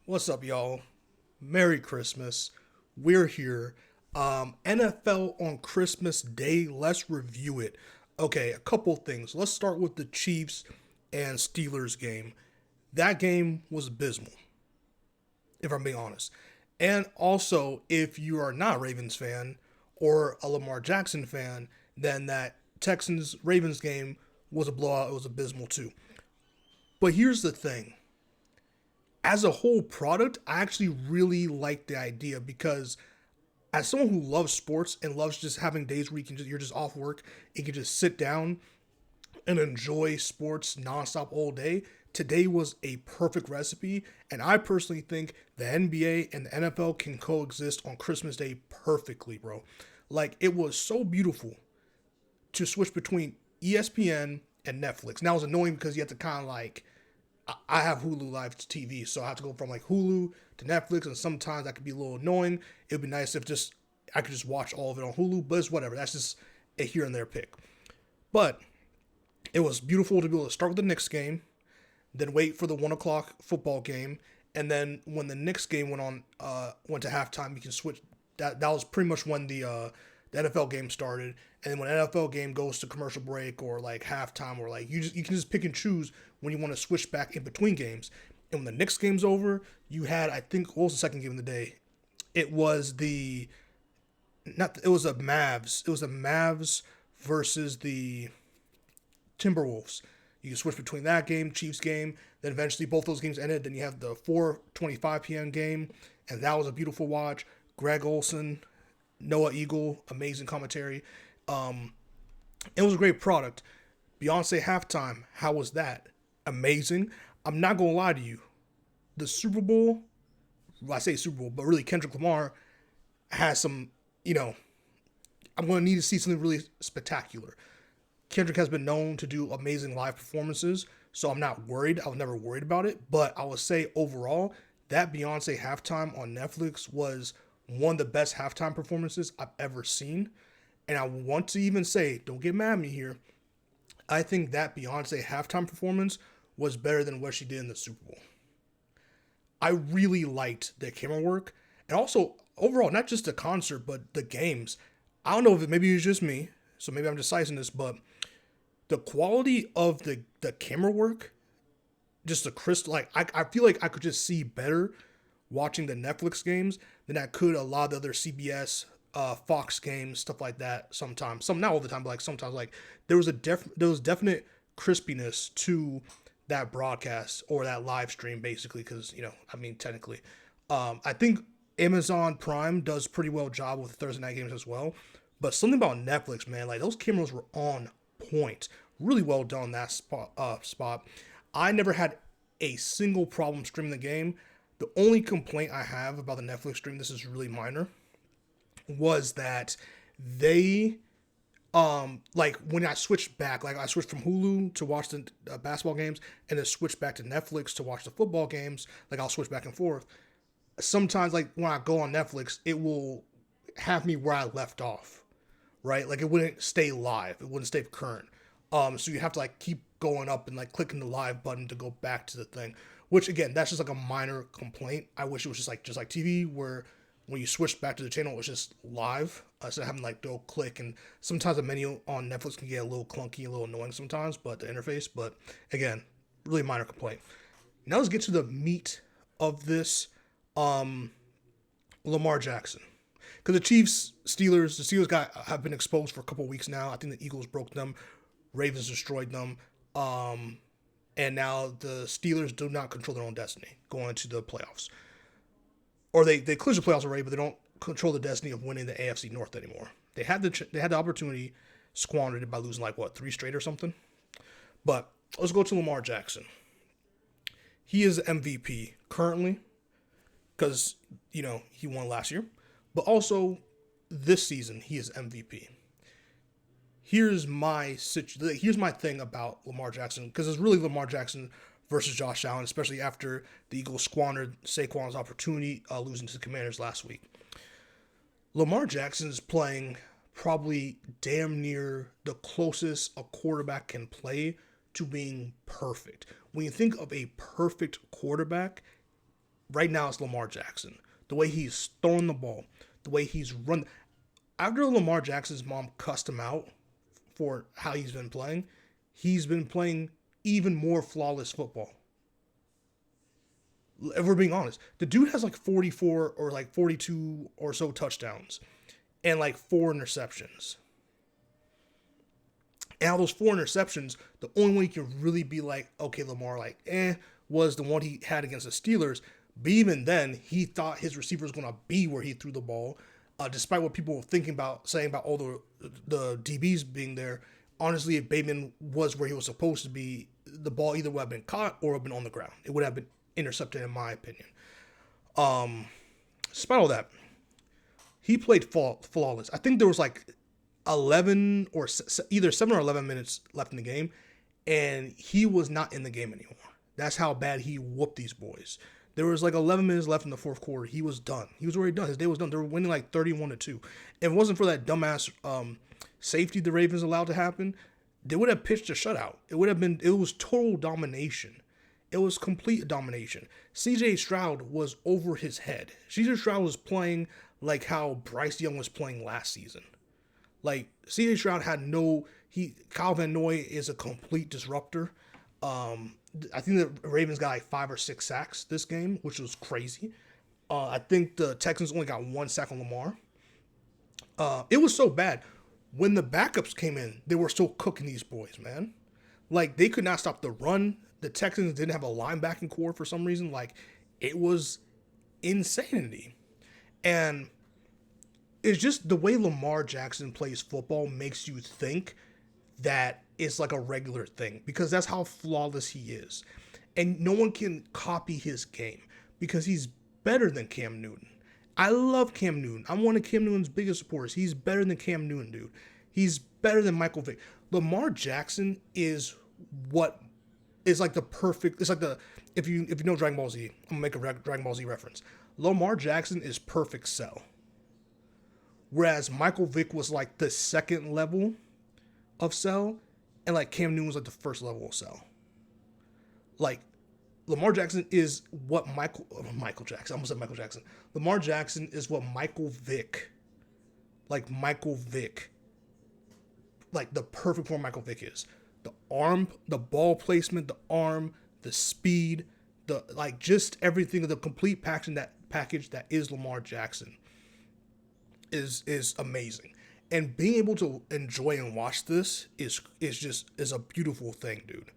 What's up, y'all? Merry Christmas. We're here. NFL on Christmas Day. Let's review it. Okay, a couple things. Let's start with the Chiefs and Steelers game. That game was abysmal, if I'm being honest. And also, if you are not a Ravens fan or a Lamar Jackson fan, then that Texans Ravens game was a blowout. It was abysmal too. But here's the thing, as a whole product, I actually really like the idea because as someone who loves sports and loves just having days where you're just off work, you can just sit down and enjoy sports nonstop all day. Today was a perfect recipe, and I personally think the NBA and the NFL can coexist on Christmas Day perfectly, bro. Like, it was so beautiful to switch between ESPN and Netflix. Now, it was annoying because you have to kind of like, I have Hulu Live TV, so I have to go from like Hulu to Netflix, and sometimes that could be a little annoying. It would be nice if just I could just watch all of it on Hulu, but it's whatever. That's just a here and there pick. But it was beautiful to be able to start with the Knicks game, then wait for the 1 o'clock football game, and then when the Knicks game went to halftime, you can switch. That was pretty much when the NFL game started, and then when NFL game goes to commercial break or like halftime, or like you can just pick and choose when you want to switch back in between games. And when the Knicks game's over, you had, I think, what was the second game of the day? It was the not it was the Mavs. It was the Mavs versus the Timberwolves. You can switch between that game, Chiefs game, then eventually both those games ended. Then you have the 4:25 p.m. game, and that was a beautiful watch. Greg Olson, Noah Eagle, amazing commentary. It was a great product. Beyonce halftime, how was that? Amazing. I'm not gonna lie to you. The Super Bowl, well, I say Super Bowl, but really Kendrick Lamar has some, I'm gonna need to see something really spectacular. Kendrick has been known to do amazing live performances, so I'm not worried. I was never worried about it, but I would say overall, that Beyonce halftime on Netflix was one of the best halftime performances I've ever seen. And I want to even say, don't get mad at me here, I think that Beyonce halftime performance was better than what she did in the Super Bowl. I really liked the camera work, and also overall, not just the concert, but the games. I don't know if maybe it's just me, so maybe I'm just sizing this, but the quality of the camera work, just the crystal, like I feel like I could just see better watching the Netflix games than I could a lot of the other CBS, Fox games, stuff like that. Sometimes, some not all the time, but like sometimes, like there was definite crispiness to that broadcast or that live stream, basically, because I mean, technically, I think Amazon Prime does pretty well job with Thursday night games as well. But something about Netflix, man, like those cameras were on point, really well done that spot. I never had a single problem streaming the game. The only complaint I have about the Netflix stream, this is really minor, was that they, like when I switched back, like I switched from Hulu to watch the basketball games and then switched back to Netflix to watch the football games, like I'll switch back and forth. Sometimes, like when I go on Netflix, it will have me where I left off, right? Like it wouldn't stay live, it wouldn't stay current. So you have to like keep going up and like clicking the live button to go back to the thing. Which again, that's just like a minor complaint. I wish it was just like TV, where when you switch back to the channel, it was just live instead of having like go click. And sometimes the menu on Netflix can get a little clunky, a little annoying sometimes, but the interface. But again, really minor complaint. Now let's get to the meat of this. Lamar Jackson, because the Steelers have been exposed for a couple of weeks now. I think the Eagles broke them, Ravens destroyed them. And now the Steelers do not control their own destiny going into the playoffs. Or they clinched the playoffs already, but they don't control the destiny of winning the AFC North anymore. They had the opportunity, squandered it by losing like what, 3 straight or something. But let's go to Lamar Jackson. He is MVP currently because he won last year, but also this season he is MVP. Here's my thing about Lamar Jackson, because it's really Lamar Jackson versus Josh Allen, especially after the Eagles squandered Saquon's opportunity, losing to the Commanders last week. Lamar Jackson is playing probably damn near the closest a quarterback can play to being perfect. When you think of a perfect quarterback, right now it's Lamar Jackson. The way he's throwing the ball, the way he's run. After Lamar Jackson's mom cussed him out for how he's been playing even more flawless football. If we're being honest, the dude has like 44 or like 42 or so touchdowns and like 4 interceptions. And out of those 4 interceptions, the only one you can really be like, okay, Lamar, like, was the one he had against the Steelers. But even then, he thought his receiver was going to be where he threw the ball, despite what people were saying about all the DBs being there. Honestly, if Bateman was where he was supposed to be, the ball either would have been caught or would have been on the ground. It would have been intercepted, in my opinion. Despite all that, he played flawless. I think there was like 11 or either 7 or 11 minutes left in the game, and he was not in the game anymore. That's how bad he whooped these boys. There was like 11 minutes left in the fourth quarter. He was done. He was already done. His day was done. They were winning like 31-2. If it wasn't for that dumbass safety the Ravens allowed to happen, they would have pitched a shutout. It was total domination. It was complete domination. CJ Stroud was over his head. CJ Stroud was playing like how Bryce Young was playing last season. Like, CJ Stroud had Kyle Van Noy is a complete disruptor. I think the Ravens got like 5 or 6 sacks this game, which was crazy. I think the Texans only got 1 sack on Lamar. It was so bad. When the backups came in, they were still cooking these boys, man. Like, they could not stop the run. The Texans didn't have a linebacking core for some reason. Like, it was insanity. And it's just the way Lamar Jackson plays football makes you think that it's like a regular thing, because that's how flawless he is. And no one can copy his game because he's better than Cam Newton. I love Cam Newton. I'm one of Cam Newton's biggest supporters. He's better than Cam Newton, dude. He's better than Michael Vick. Lamar Jackson is what is like the perfect. It's like if you know Dragon Ball Z, I'm gonna make a Dragon Ball Z reference. Lamar Jackson is perfect Cell. Whereas Michael Vick was like the second level of Cell, and like Cam Newton was like the first level of Cell. Like, Lamar Jackson is what Michael Jackson. I almost said Michael Jackson. Lamar Jackson is what Michael Vick, like the perfect form Michael Vick is. The arm, the ball placement, the arm, the speed, just everything, the complete package that is Lamar Jackson is amazing. And being able to enjoy and watch this is a beautiful thing, dude.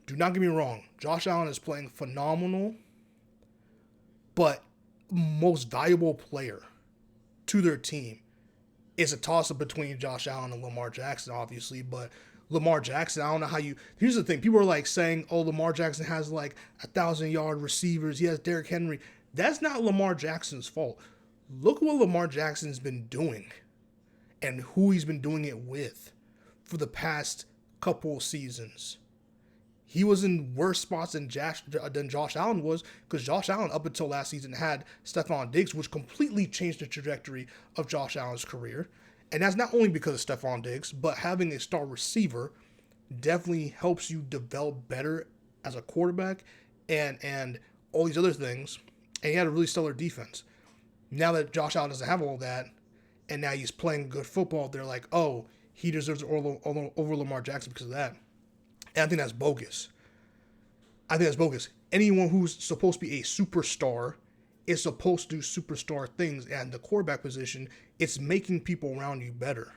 Do not get me wrong. Josh Allen is playing phenomenal, but most valuable player to their team is a toss-up between Josh Allen and Lamar Jackson, obviously. But Lamar Jackson, I don't know how you... Here's the thing. People are like saying, oh, Lamar Jackson has like 1,000-yard receivers. He has Derrick Henry. That's not Lamar Jackson's fault. Look what Lamar Jackson's been doing and who he's been doing it with for the past couple seasons. He was in worse spots than Josh Allen was, because Josh Allen, up until last season, had Stephon Diggs, which completely changed the trajectory of Josh Allen's career. And that's not only because of Stephon Diggs, but having a star receiver definitely helps you develop better as a quarterback and all these other things. And he had a really stellar defense. Now that Josh Allen doesn't have all that, and now he's playing good football, they're like, oh, he deserves over Lamar Jackson because of that. And I think that's bogus. Anyone who's supposed to be a superstar is supposed to do superstar things. And the quarterback position, it's making people around you better.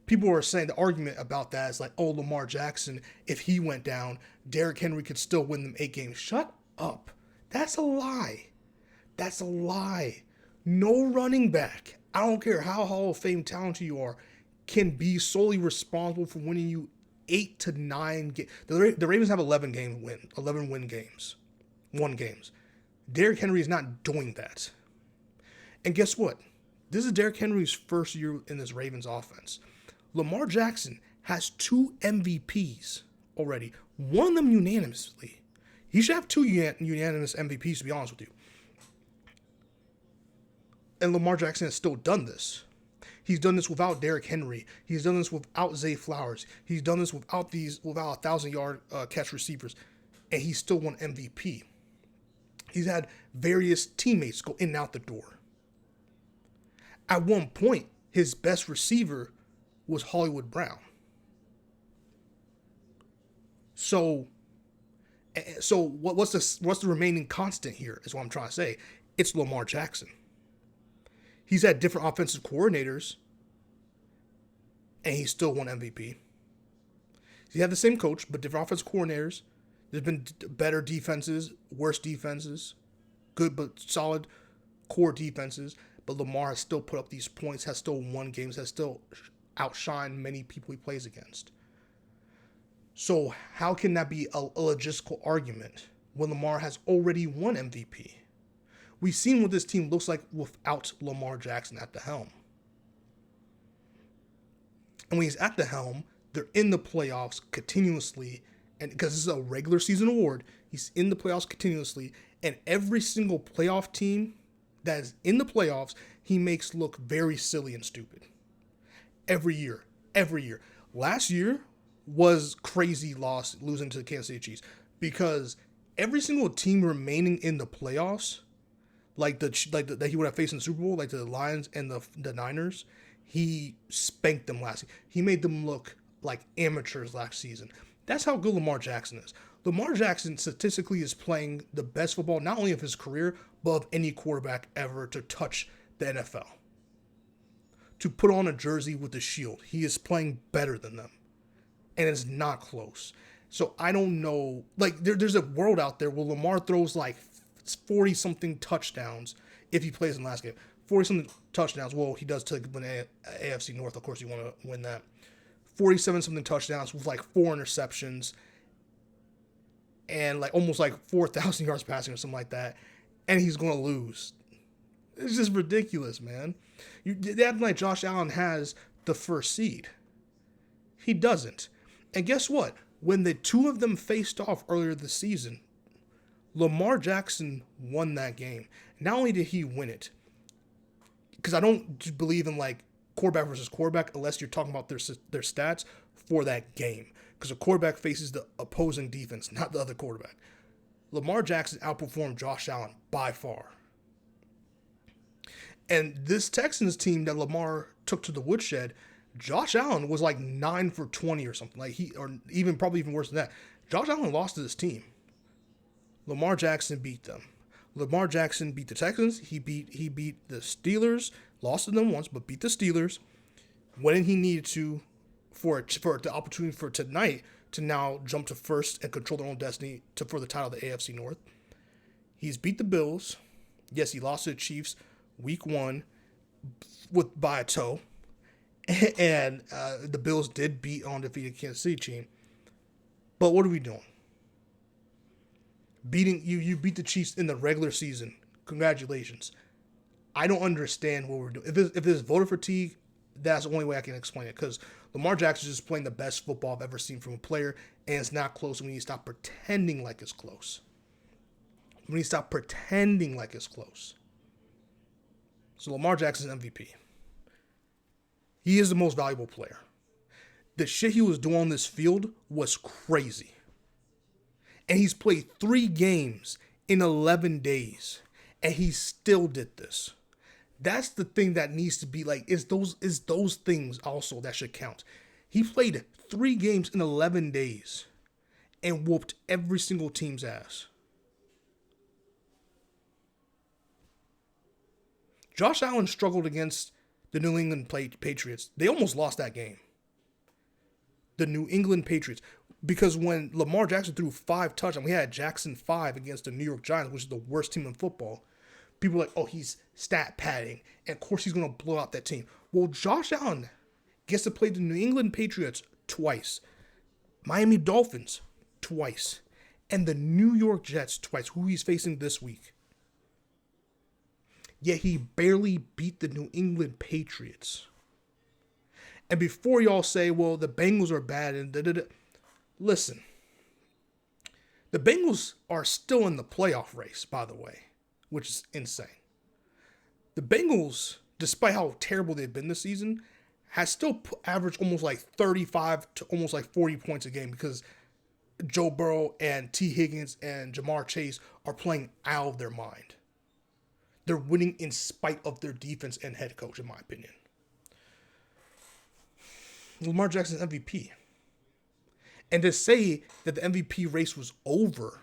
People are saying the argument about that is like, oh, Lamar Jackson, if he went down, Derrick Henry could still win them 8 games. Shut up. That's a lie. No running back, I don't care how Hall of Fame talented you are, can be solely responsible for winning you 8 to 9 games. The Ravens have 11 win games. Derrick Henry is not doing that. And guess what? This is Derrick Henry's first year in this Ravens offense. Lamar Jackson has 2 MVPs already. One of them unanimously. He should have 2 unanimous MVPs, to be honest with you. And Lamar Jackson has still done this. He's done this without Derrick Henry. He's done this without Zay Flowers. He's done this without 1,000-yard catch receivers. And he still won MVP. He's had various teammates go in and out the door. At one point, his best receiver was Hollywood Brown. So what's the remaining constant here is what I'm trying to say. It's Lamar Jackson. He's had different offensive coordinators, and he still won MVP. He had the same coach, but different offensive coordinators. There's been better defenses, worse defenses, good but solid core defenses. But Lamar has still put up these points, has still won games, has still outshined many people he plays against. So how can that be a logistical argument when Lamar has already won MVP? We've seen what this team looks like without Lamar Jackson at the helm. And when he's at the helm, they're in the playoffs continuously. And because this is a regular season award, he's in the playoffs continuously. And every single playoff team that is in the playoffs, he makes look very silly and stupid. Every year. Last year was crazy loss losing to the Kansas City Chiefs because every single team remaining in the playoffs, that he would have faced in the Super Bowl, like the Lions and the Niners, he spanked them last year. He made them look like amateurs last season. That's how good Lamar Jackson is. Lamar Jackson statistically is playing the best football, not only of his career, but of any quarterback ever to touch the NFL. To put on a jersey with a shield, he is playing better than them. And it's not close. So I don't know. Like, there's a world out there where Lamar throws like 40-something touchdowns if he plays in the last game. 40-something touchdowns. Well, he does to win AFC North. Of course, you want to win that. 47-something touchdowns with like 4 interceptions and like almost like 4,000 yards passing or something like that. And he's going to lose. It's just ridiculous, man. They act like Josh Allen has the first seed. He doesn't. And guess what? When the two of them faced off earlier this season, Lamar Jackson won that game. Not only did he win it, because I don't believe in like quarterback versus quarterback unless you're talking about their stats for that game. Because the quarterback faces the opposing defense, not the other quarterback. Lamar Jackson outperformed Josh Allen by far. And this Texans team that Lamar took to the woodshed, Josh Allen was like 9 for 20 or something. Probably even worse than that. Josh Allen lost to this team. Lamar Jackson beat them. Lamar Jackson beat the Texans. He beat the Steelers. Lost to them once, but beat the Steelers. When he needed to for the opportunity for tonight to now jump to first and control their own destiny for the title of the AFC North. He's beat the Bills. Yes, he lost to the Chiefs week 1 by a toe. And the Bills did beat undefeated Kansas City team. But what are we doing? You beat the Chiefs in the regular season. Congratulations. I don't understand what we're doing. If there's voter fatigue, that's the only way I can explain it. Because Lamar Jackson is just playing the best football I've ever seen from a player, and it's not close when you stop pretending like it's close. When you stop pretending like it's close. So Lamar Jackson's MVP. He is the most valuable player. The shit he was doing on this field was crazy. And he's played 3 games in 11 days. And he still did this. That's the thing that needs to be like, is those things also that should count. He played 3 games in 11 days and whooped every single team's ass. Josh Allen struggled against the New England Patriots. They almost lost that game. The New England Patriots. Because when Lamar Jackson threw 5 touchdowns, we had Jackson 5 against the New York Giants, which is the worst team in football. People are like, oh, he's stat padding. And of course he's going to blow out that team. Well, Josh Allen gets to play the New England Patriots twice. Miami Dolphins twice. And the New York Jets twice, who he's facing this week. Yet he barely beat the New England Patriots. And before y'all say, well, the Bengals are bad and da-da-da. Listen. The Bengals are still in the playoff race, by the way, which is insane. The Bengals, despite how terrible they've been this season, has still averaged almost like 35 to almost like 40 points a game because Joe Burrow and T. Higgins and Jamar Chase are playing out of their mind. They're winning in spite of their defense and head coach, in my opinion. Lamar Jackson's MVP. And to say that the MVP race was over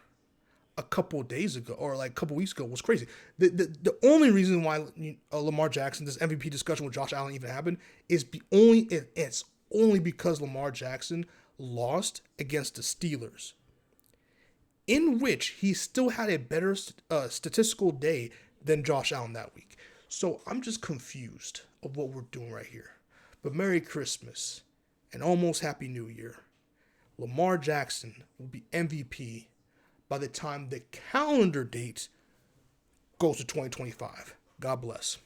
a couple of days ago or like a couple weeks ago was crazy. The only reason why Lamar Jackson, this MVP discussion with Josh Allen even happened is it's only because Lamar Jackson lost against the Steelers, in which he still had a better statistical day than Josh Allen that week. So I'm just confused of what we're doing right here. But Merry Christmas and almost Happy New Year. Lamar Jackson will be MVP by the time the calendar date goes to 2025. God bless.